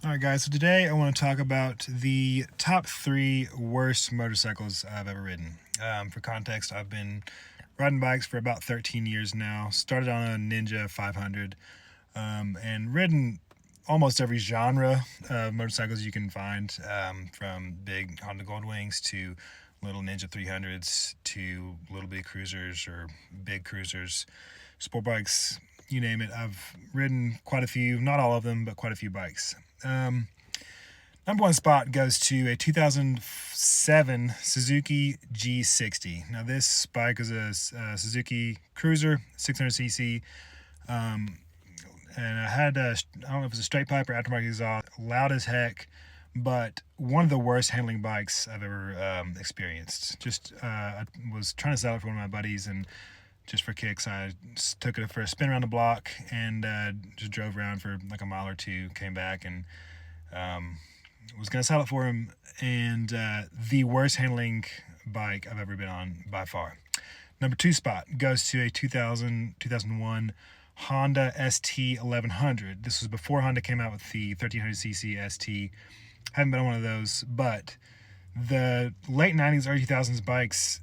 Alright guys, so today I want to talk about the top 3 worst motorcycles I've ever ridden. For context, I've been riding bikes for about 13 years now. Started on a Ninja 500 and ridden almost every genre of motorcycles you can find, from big Honda Goldwings to little Ninja 300s to little bitty cruisers or big cruisers, sport bikes, you name it. I've ridden quite a few, not all of them, but quite a few bikes. Number one spot goes to a 2007 Suzuki G60. Now this bike is a Suzuki Cruiser, 600cc, and I had I don't know if it's a straight pipe or aftermarket exhaust, loud as heck, but one of the worst handling bikes I've ever experienced. I was trying to sell it for one of my buddies, and just for kicks, I took it for a spin around the block and just drove around for like a mile or two, came back, and was going to sell it for him. And the worst handling bike I've ever been on by far. Number two spot goes to a 2001 Honda ST 1100. This was before Honda came out with the 1300cc ST. Haven't been on one of those, but the late 90s, early 2000s bikes,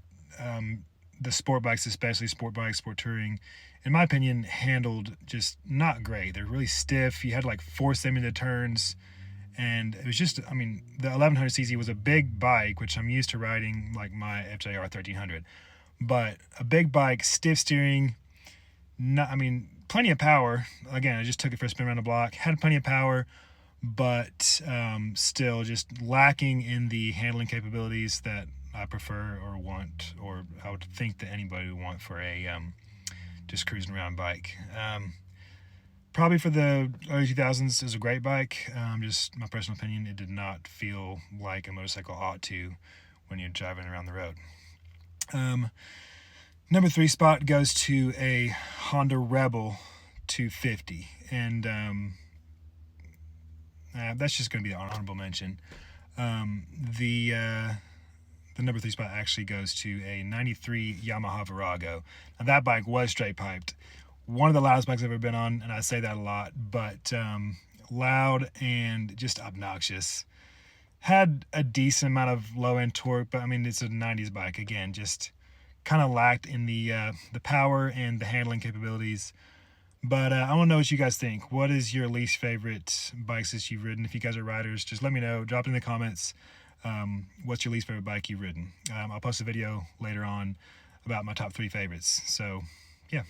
the sport bikes, especially sport bikes, sport touring, in my opinion, handled just not great. They're really stiff. You had to like force them into turns. And it was just, I mean, the 1100cc was a big bike, which I'm used to riding, like my FJR 1300. But a big bike, stiff steering, plenty of power. Again, I just took it for a spin around the block. Had plenty of power, but still just lacking in the handling capabilities that I prefer or want, or I would think that anybody would want for a just cruising around bike. Probably for the early 2000s, it was a great bike. Just my personal opinion, it did not feel like a motorcycle ought to when you're driving around the road. Number three spot goes to a Honda Rebel 250, and that's just going to be the honorable mention. The number three spot actually goes to a 93 Yamaha Virago. Now that bike was straight piped. One of the loudest bikes I've ever been on, and I say that a lot, but loud and just obnoxious. Had a decent amount of low-end torque, but I mean, it's a 90s bike. Again, just kind of lacked in the power and the handling capabilities. But I want to know what you guys think. What is your least favorite bikes that you've ridden? If you guys are riders, just let me know. Drop it in the comments. What's your least favorite bike you've ridden? I'll post a video later on about my top 3 favorites. So, yeah.